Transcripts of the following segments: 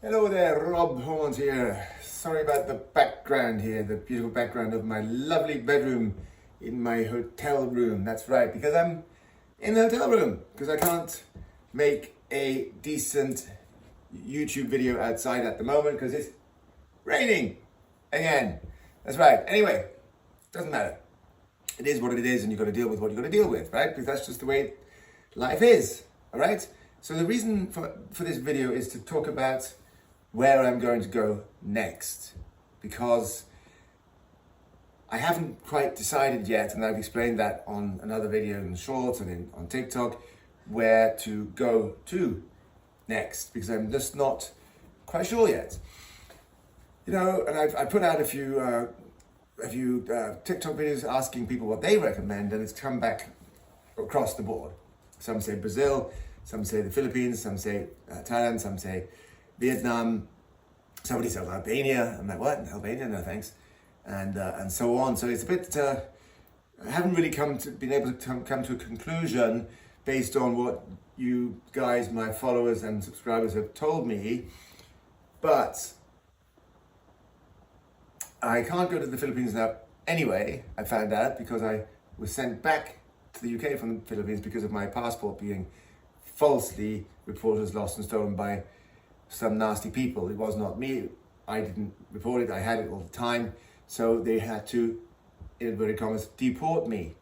Hello there, Rob Holmes here. Sorry about the background here, the beautiful background of my lovely bedroom in my hotel room. That's right, because I'm in the hotel room, because I can't make a decent YouTube video outside at the moment because it's raining again. That's right. Anyway, doesn't matter. It is what it is, and you've got to deal with what you've got to deal with, right? Because that's just the way life is, all right? So the reason for this video is to talk about where I'm going to go next, because I haven't quite decided yet, and I've explained that on another video in Shorts and on TikTok, where to go to next, because I'm just not quite sure yet. You know, and I put out a few TikTok videos asking people what they recommend, and it's come back across the board. Some say Brazil, some say the Philippines, some say Thailand, some say Vietnam. Somebody said Albania. I'm like, what? Albania? No thanks. And so on. So it's a bit. I haven't really been able to come to a conclusion based on what you guys, my followers and subscribers, have told me. But I can't go to the Philippines now anyway. I found out because I was sent back to the UK from the Philippines because of my passport being falsely reported as lost and stolen by some nasty people. It was not me. I didn't report it. I had it all the time. So they had to, in inverted commas, deport me.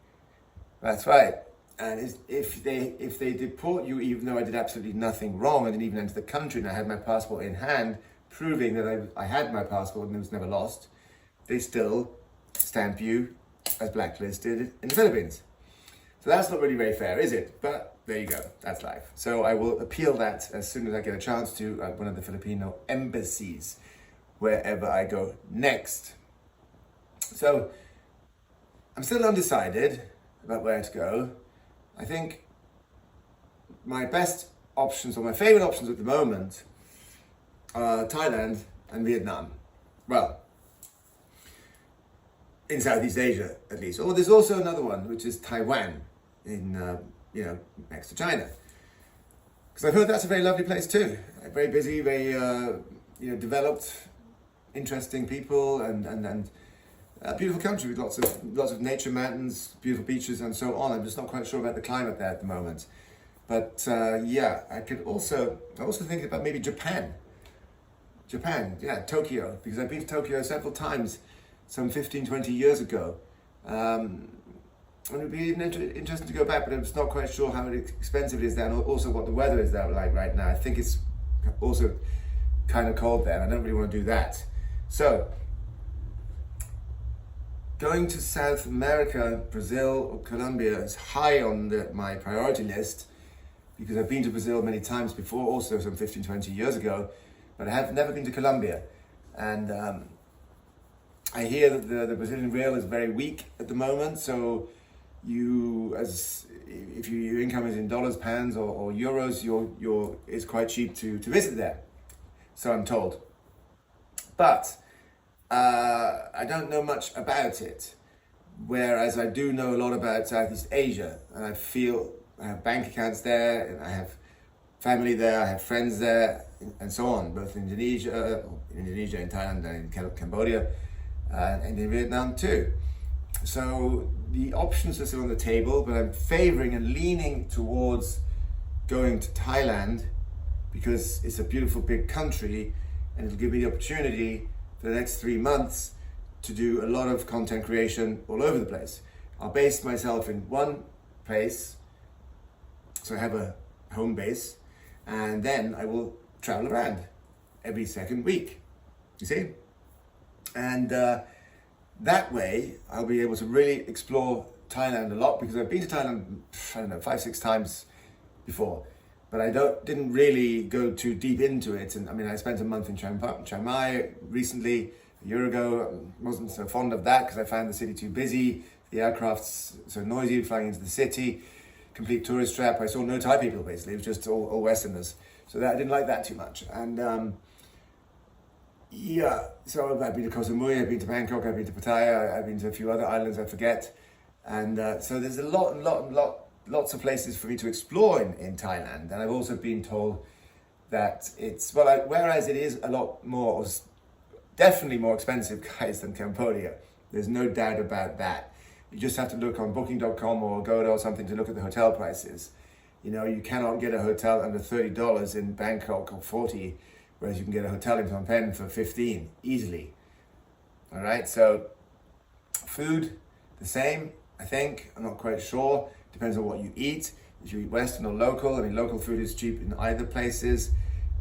That's right. And if they deport you, even though I did absolutely nothing wrong, I didn't even enter the country, and I had my passport in hand, proving that I had my passport and it was never lost, they still stamp you as blacklisted in the Philippines. So that's not really very fair, is it? But there you go, that's life. So I will appeal that as soon as I get a chance to one of the Filipino embassies, wherever I go next. So I'm still undecided about where to go. I think my best options, or my favorite options at the moment, are Thailand and Vietnam. Well, in Southeast Asia, at least. Or there's also another one, which is Taiwan, in next to China. Because I've heard that's a very lovely place too. Very busy, very developed, interesting people, and a beautiful country with lots of nature, mountains, beautiful beaches, and so on. I'm just not quite sure about the climate there at the moment. But I also think about maybe Japan. Tokyo, because I've been to Tokyo several times, some 15, 20 years ago. And it would be even interesting to go back, but I'm just not quite sure how expensive it is there, and also what the weather is there like right now. I think it's also kind of cold there, and I don't really want to do that. So, going to South America, Brazil or Colombia is high on my priority list, because I've been to Brazil many times before, also some 15, 20 years ago, but I have never been to Colombia. And I hear that the Brazilian real is very weak at the moment, so if your income is in dollars, pounds, or euros, it's quite cheap to visit there. So I'm told. But I don't know much about it, whereas I do know a lot about Southeast Asia, and I have bank accounts there, and I have family there, I have friends there, and so on, both in Indonesia, in Thailand, and in Cambodia, and in Vietnam too. So the options are still on the table, but I'm favoring and leaning towards going to Thailand because it's a beautiful big country, and it'll give me the opportunity for the next 3 months to do a lot of content creation all over the place. I'll base myself in one place, so I have a home base, and then I will travel around every second week, you see? And that way, I'll be able to really explore Thailand a lot, because I've been to Thailand, 5-6 times before, but I didn't really go too deep into it. And I mean, I spent a month in Chiang Mai recently, a year ago. I wasn't so fond of that because I found the city too busy, the aircraft's so noisy flying into the city, complete tourist trap. I saw no Thai people basically, it was just all Westerners. So I didn't like that too much. And so I've been to Koh Samui, I've been to Bangkok, I've been to Pattaya, I've been to a few other islands I forget. And so there's a lots of places for me to explore in Thailand. And I've also been told that it's, whereas it is a lot more, definitely more expensive, guys, than Cambodia. There's no doubt about that. You just have to look on booking.com or Agoda or something to look at the hotel prices. You know, you cannot get a hotel under $30 in Bangkok or 40, whereas you can get a hotel in Phnom Penh for 15 easily. All right, so food, the same, I think. I'm not quite sure. Depends on what you eat. If you eat Western or local, I mean, local food is cheap in either places,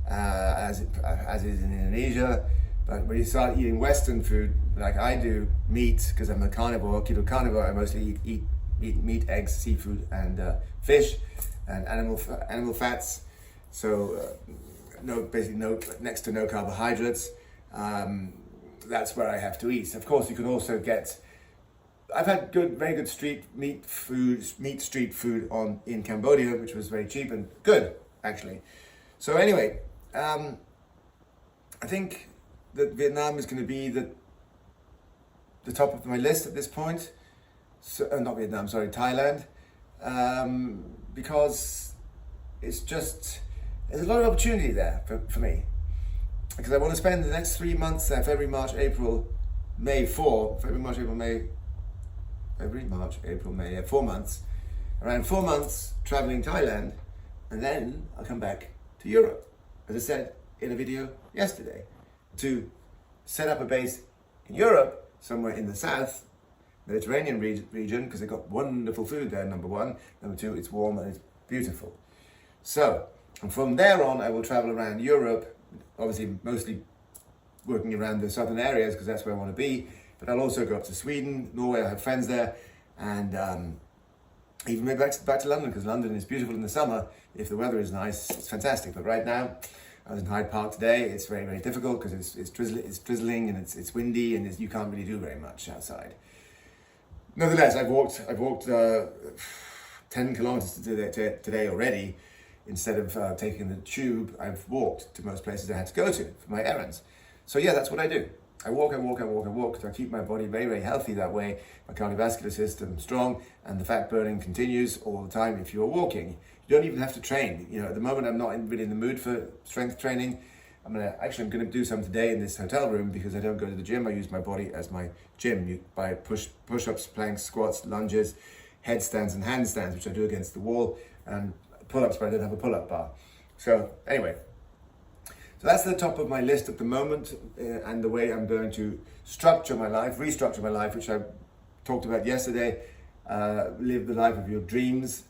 as is in Indonesia. But when you start eating Western food, like I do, meat, because I'm a carnivore, keto carnivore, I mostly eat meat, eggs, seafood, and fish, and animal fats. So next to no carbohydrates. That's where I have to eat. Of course, you can also get. I've had very good street street food in Cambodia, which was very cheap and good, actually. So anyway, I think that Vietnam is going to be the top of my list at this point. So, not Vietnam, sorry, Thailand, because there's a lot of opportunity there for me. Because I want to spend the next 3 months there, February, March, April, May, 4 months, around 4 months traveling Thailand, and then I'll come back to Europe, as I said in a video yesterday, to set up a base in Europe, somewhere in the south, Mediterranean region, because they've got wonderful food there, number one. Number two, it's warm and it's beautiful. So, and from there on, I will travel around Europe, obviously mostly working around the southern areas, because that's where I want to be. But I'll also go up to Sweden, Norway, I have friends there, and even maybe back to London, because London is beautiful in the summer. If the weather is nice, it's fantastic. But right now, I was in Hyde Park today. It's very, very difficult because it's drizzling and it's windy, and you can't really do very much outside. Nevertheless, I've walked 10 kilometers today already. Instead of taking the tube, I've walked to most places I had to go to for my errands. So yeah, that's what I do. I walk, because I keep my body very, very healthy that way. My cardiovascular system strong, and the fat burning continues all the time if you're walking. You don't even have to train. You know, at the moment I'm not really in the mood for strength training. I'm gonna do some today in this hotel room, because I don't go to the gym. I use my body as my gym by push-ups, planks, squats, lunges, headstands and handstands, which I do against the wall, and pull-ups, but I don't have a pull-up bar. So anyway, so that's the top of my list at the moment, and the way I'm going to restructure my life, which I talked about yesterday. Live the life of your dreams,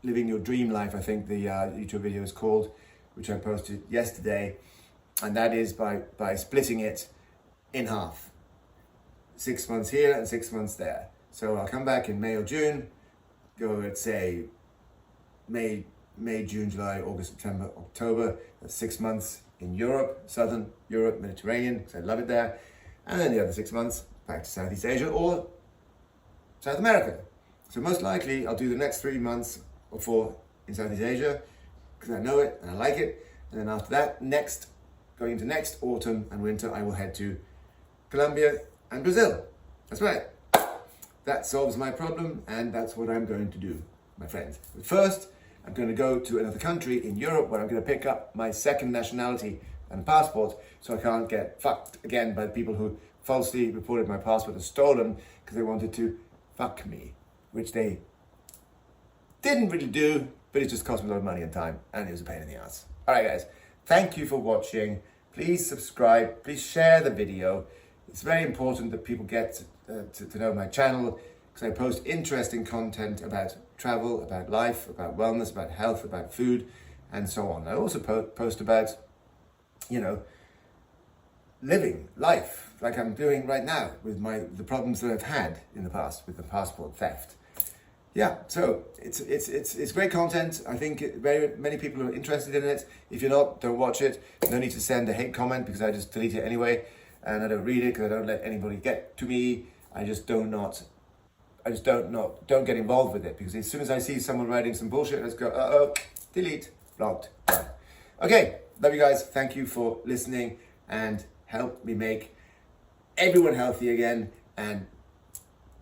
living your dream life, I think the YouTube video is called, which I posted yesterday, and that is by splitting it in half. 6 months here and 6 months there. So I'll come back in May or June, go, let's say, May, June, July, August, September, October. That's 6 months in Europe, Southern Europe, Mediterranean, because I love it there. And then the other 6 months back to Southeast Asia or South America. So most likely I'll do the next 3 months or 4 in Southeast Asia, because I know it and I like it. And then after that, going into next autumn and winter, I will head to Colombia and Brazil. That's right. That solves my problem, and that's what I'm going to do, my friends. But first, I'm going to go to another country in Europe where I'm going to pick up my second nationality and passport, so I can't get fucked again by the people who falsely reported my passport as stolen because they wanted to fuck me, which they didn't really do, but it just cost me a lot of money and time, and it was a pain in the ass. All right, guys, thank you for watching. Please subscribe. Please share the video. It's very important that people get to know my channel, because I post interesting content about travel, about life, about wellness, about health, about food, and so on. I also post about, living life like I'm doing right now with the problems that I've had in the past with the passport theft. Yeah, so it's great content. I think very many people are interested in it. If you're not, don't watch it. No need to send a hate comment, because I just delete it anyway, and I don't read it because I don't let anybody get to me. I just don't get involved with it, because as soon as I see someone writing some bullshit, let's go, delete, blocked. Okay, love you guys. Thank you for listening, and help me make everyone healthy again and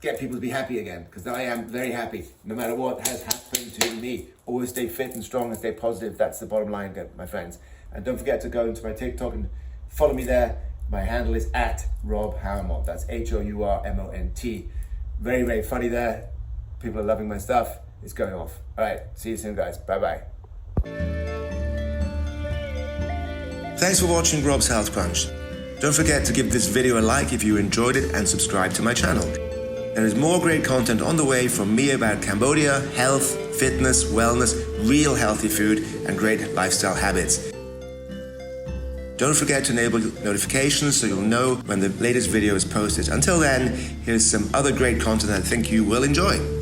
get people to be happy again, because I am very happy no matter what has happened to me. Always stay fit and strong and stay positive. That's the bottom line, my friends. And don't forget to go into my TikTok and follow me there. My handle is @RobHourmont. That's HOURMONT. Very, very funny there. People are loving my stuff. It's going off. All right, see you soon, guys. Bye-bye. Thanks for watching Rob's Health Crunch. Don't forget to give this video a like if you enjoyed it and subscribe to my channel. There is more great content on the way from me about Cambodia, health, fitness, wellness, real healthy food, and great lifestyle habits. Don't forget to enable notifications so you'll know when the latest video is posted. Until then, here's some other great content I think you will enjoy.